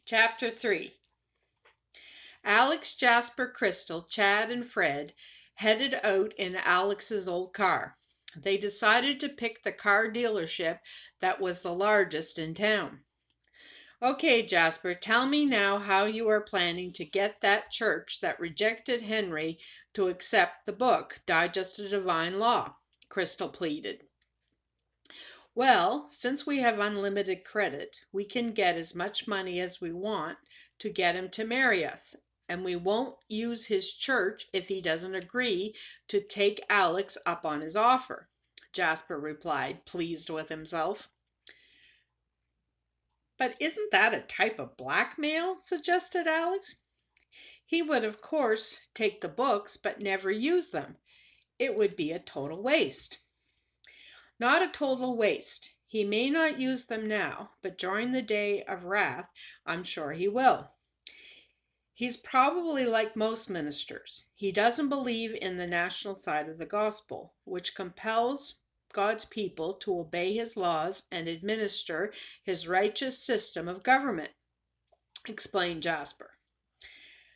Chapter 3. Alex, Jasper, Crystal, Chad, and Fred headed out in Alex's old car. They decided to pick the car dealership that was the largest in town. Okay, Jasper, tell me now how you are planning to get that church that rejected Henry to accept the book, Digest of Divine Law, Crystal pleaded. Well, since we have unlimited credit, we can get as much money as we want to get him to marry us, and we won't use his church if he doesn't agree to take Alex up on his offer, Jasper replied, pleased with himself. But isn't that a type of blackmail? Suggested Alex. He would, of course, take the books but never use them. It would be a total waste. Not a total waste. He may not use them now, but during the day of wrath, I'm sure he will. He's probably like most ministers. He doesn't believe in the national side of the gospel, which compels God's people to obey his laws and administer his righteous system of government, explained Jasper.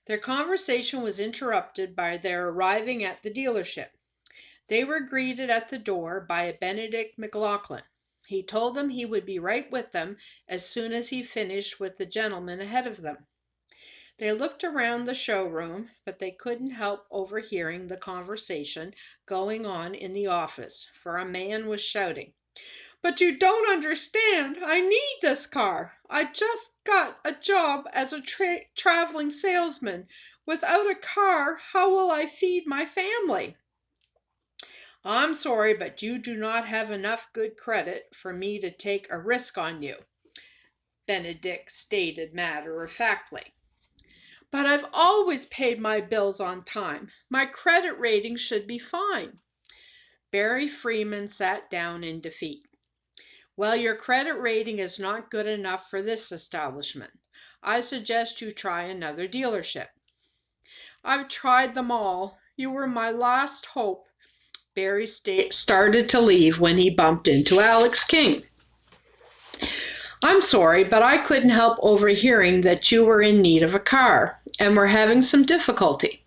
Their conversation was interrupted by their arriving at the dealership. They were greeted at the door by a Benedict McLaughlin. He told them he would be right with them as soon as he finished with the gentleman ahead of them. They looked around the showroom, but they couldn't help overhearing the conversation going on in the office, for a man was shouting, "But you don't understand. I need this car. I just got a job as a traveling salesman. Without a car, how will I feed my family?" "I'm sorry, but you do not have enough good credit for me to take a risk on you," Benedict stated matter-of-factly. "But I've always paid my bills on time. My credit rating should be fine." Barry Freeman sat down in defeat. "Well, your credit rating is not good enough for this establishment. I suggest you try another dealership." "I've tried them all. You were my last hope." Barry started to leave when he bumped into Alex King. "I'm sorry, but I couldn't help overhearing that you were in need of a car and were having some difficulty.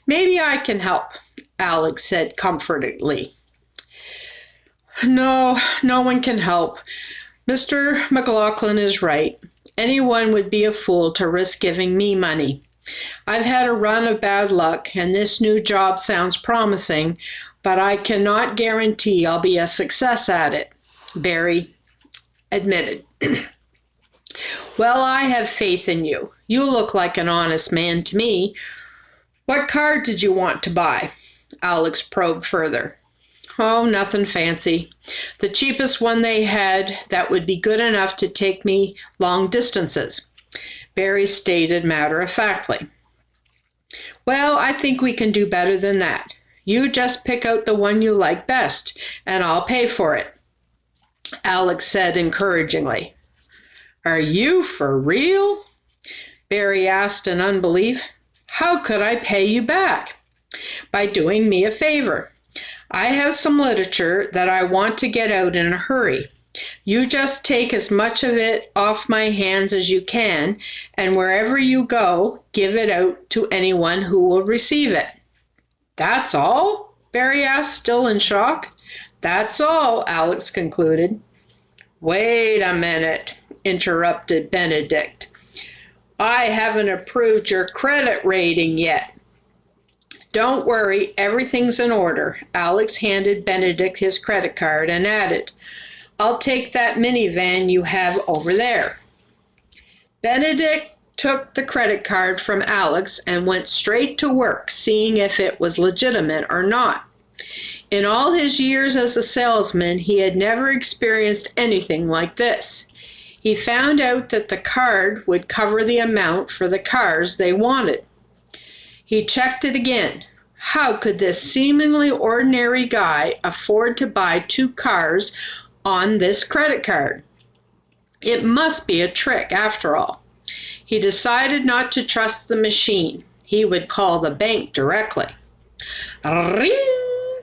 Maybe I can help," Alex said comfortingly. No one can help. Mr. McLaughlin is right. Anyone would be a fool to risk giving me money. I've had a run of bad luck, and this new job sounds promising, but I cannot guarantee I'll be a success at it," Barry admitted. "Well, I have faith in you. You look like an honest man to me. What car did you want to buy?" Alex probed further. "Oh, nothing fancy. The cheapest one they had that would be good enough to take me long distances," Barry stated matter-of-factly. "Well, I think we can do better than that. You just pick out the one you like best, and I'll pay for it," Alex said encouragingly. "Are you for real?" Barry asked in unbelief. "How could I pay you back?" "By doing me a favor. I have some literature that I want to get out in a hurry. You just take as much of it off my hands as you can, and wherever you go, give it out to anyone who will receive it." "That's all?" Barry asked, still in shock. "That's all," Alex concluded. "Wait a minute," interrupted Benedict. "I haven't approved your credit rating yet." "Don't worry, everything's in order." Alex handed Benedict his credit card and added, "I'll take that minivan you have over there." Benedict took the credit card from Alex and went straight to work, seeing if it was legitimate or not. In all his years as a salesman, he had never experienced anything like this. He found out that the card would cover the amount for the cars they wanted. He checked it again. How could this seemingly ordinary guy afford to buy 2 cars on this credit card? It must be a trick after all. He decided not to trust the machine. He would call the bank directly. Ring!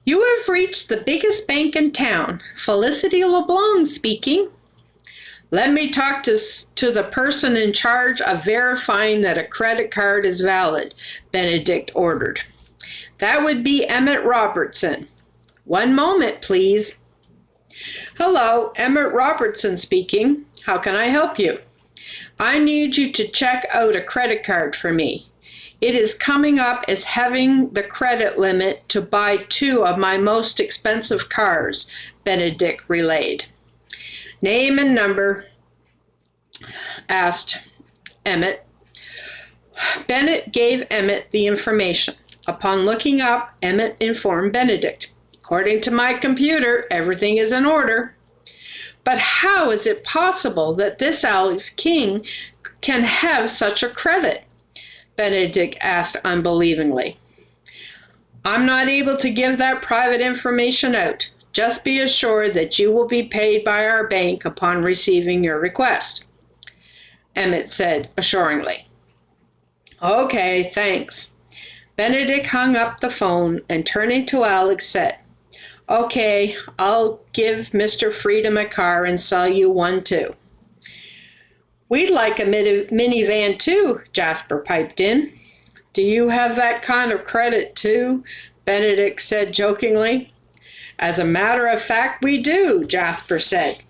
"You have reached the biggest bank in town. Felicity LeBlanc speaking." Let me talk to the person in charge of verifying that a credit card is valid, Benedict ordered. That would be Emmett Robertson. One moment, please. Hello, Emmett Robertson speaking. How can I help you? I need you to check out a credit card for me. It is coming up as having the credit limit to buy 2 of my most expensive cars, Benedict relayed. Name and number, asked Emmett. Bennett gave Emmett the information. Upon looking up, Emmett informed Benedict, according to my computer, everything is in order. But how is it possible that this Alex King can have such a credit? Benedict asked unbelievingly. I'm not able to give that private information out. Just be assured that you will be paid by our bank upon receiving your request, Emmett said assuringly. Okay, thanks. Benedict hung up the phone and turning to Alex said, Okay, I'll give Mr. Freedom a car and sell you one too. We'd like a minivan too, Jasper piped in. Do you have that kind of credit too? Benedict said jokingly. As a matter of fact, we do, Jasper said.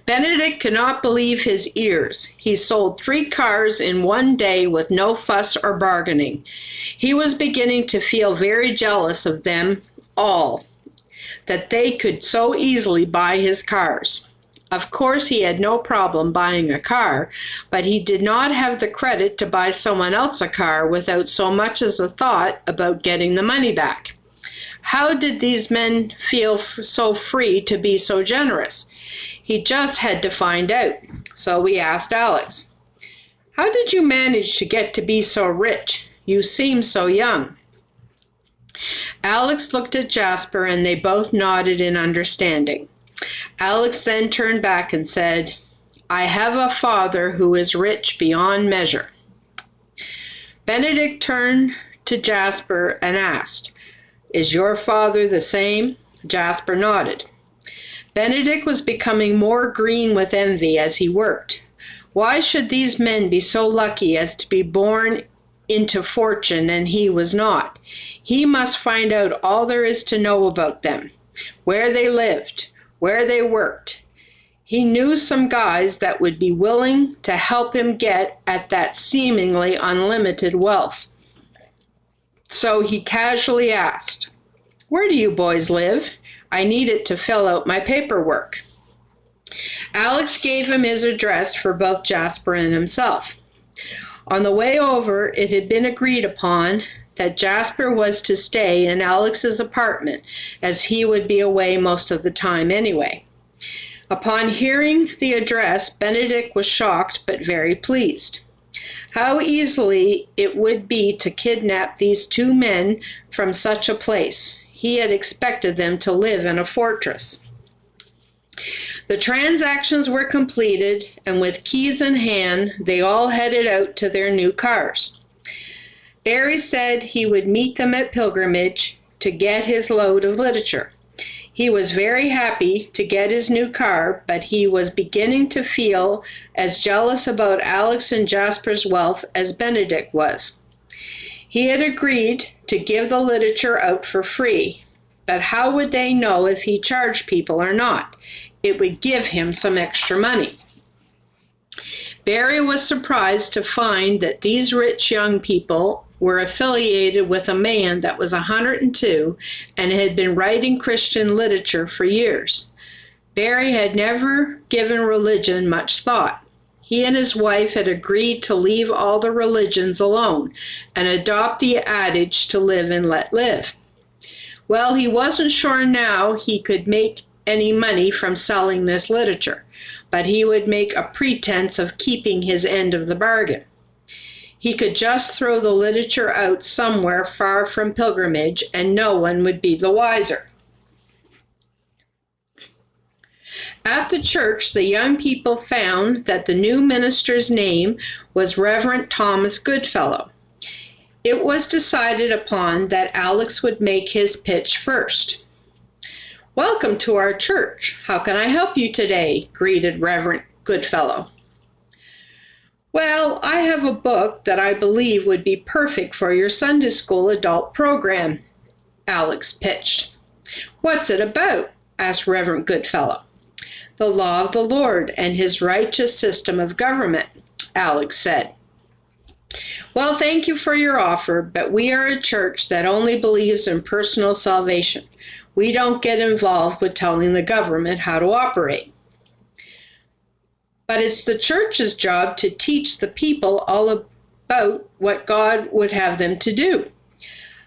Benedict could not believe his ears. He sold 3 cars in one day with no fuss or bargaining. He was beginning to feel very jealous of them all, that they could so easily buy his cars. Of course, he had no problem buying a car, but he did not have the credit to buy someone else a car without so much as a thought about getting the money back. How did these men feel so free to be so generous? He just had to find out. So we asked Alex, how did you manage to get to be so rich? You seem so young. Alex looked at Jasper and they both nodded in understanding. Alex then turned back and said, I have a father who is rich beyond measure. Benedict turned to Jasper and asked, Is your father the same? Jasper nodded. Benedict was becoming more green with envy as he worked. Why should these men be so lucky as to be born into fortune and he was not? He must find out all there is to know about them, where they lived, where they worked. He knew some guys that would be willing to help him get at that seemingly unlimited wealth. So he casually asked, Where do you boys live? I need it to fill out my paperwork. Alex gave him his address for both Jasper and himself. On the way over, it had been agreed upon that Jasper was to stay in Alex's apartment, as he would be away most of the time anyway. Upon hearing the address, Benedict was shocked but very pleased. How easily it would be to kidnap these 2 men from such a place. He had expected them to live in a fortress. The transactions were completed, and with keys in hand, they all headed out to their new cars. Barry said he would meet them at Pilgrimage to get his load of literature. He was very happy to get his new car, but he was beginning to feel as jealous about Alex and Jasper's wealth as Benedict was. He had agreed to give the literature out for free, but how would they know if he charged people or not? It would give him some extra money. Barry was surprised to find that these rich young people were affiliated with a man that was 102 and had been writing Christian literature for years. Barry had never given religion much thought. He and his wife had agreed to leave all the religions alone and adopt the adage to live and let live. Well, he wasn't sure now he could make any money from selling this literature, but he would make a pretense of keeping his end of the bargain. He could just throw the literature out somewhere far from Pilgrimage, and no one would be the wiser. At the church, the young people found that the new minister's name was Reverend Thomas Goodfellow. It was decided upon that Alex would make his pitch first. "Welcome to our church. How can I help you today?" greeted Reverend Goodfellow. "Well, I have a book that I believe would be perfect for your Sunday school adult program," Alex pitched. "What's it about?" asked Reverend Goodfellow. "The law of the Lord and his righteous system of government," Alex said. "Well, thank you for your offer, but we are a church that only believes in personal salvation. We don't get involved with telling the government how to operate." "But it's the church's job to teach the people all about what God would have them to do.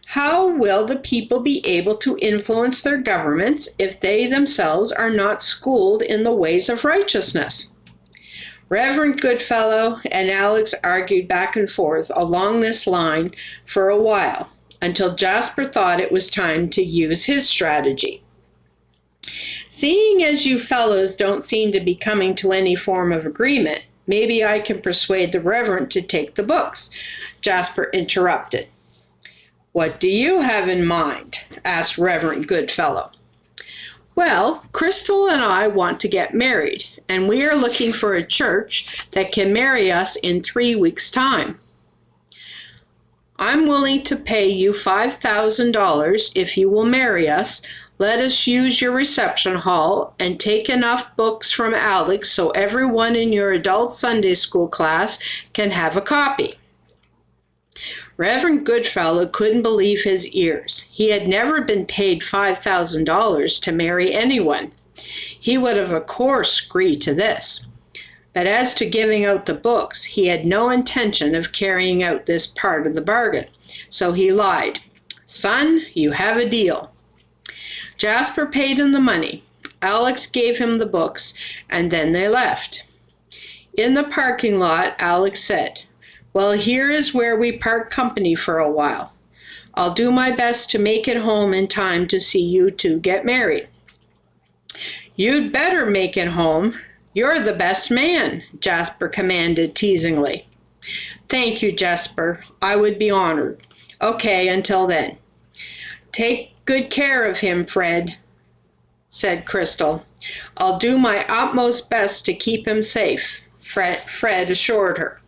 How will the people be able to influence their governments if they themselves are not schooled in the ways of righteousness?" Reverend Goodfellow and Alex argued back and forth along this line for a while, until Jasper thought it was time to use his strategy. "Seeing as you fellows don't seem to be coming to any form of agreement, maybe I can persuade the Reverend to take the books," Jasper interrupted. "What do you have in mind?" asked Reverend Goodfellow. "Well, Crystal and I want to get married, and we are looking for a church that can marry us in 3 weeks' time. I'm willing to pay you $5,000 if you will marry us. Let us use your reception hall and take enough books from Alex so everyone in your adult Sunday school class can have a copy." Reverend Goodfellow couldn't believe his ears. He had never been paid $5,000 to marry anyone. He would have, of course, agreed to this. But as to giving out the books, he had no intention of carrying out this part of the bargain. So he lied. "Son, you have a deal." Jasper paid him the money. Alex gave him the books, and then they left. In the parking lot, Alex said, "Well, here is where we part company for a while. I'll do my best to make it home in time to see you two get married." "You'd better make it home. You're the best man," Jasper commanded teasingly. "Thank you, Jasper. I would be honored. Okay, until then." "Take good care of him, Fred," said Crystal. "I'll do my utmost best to keep him safe," Fred assured her.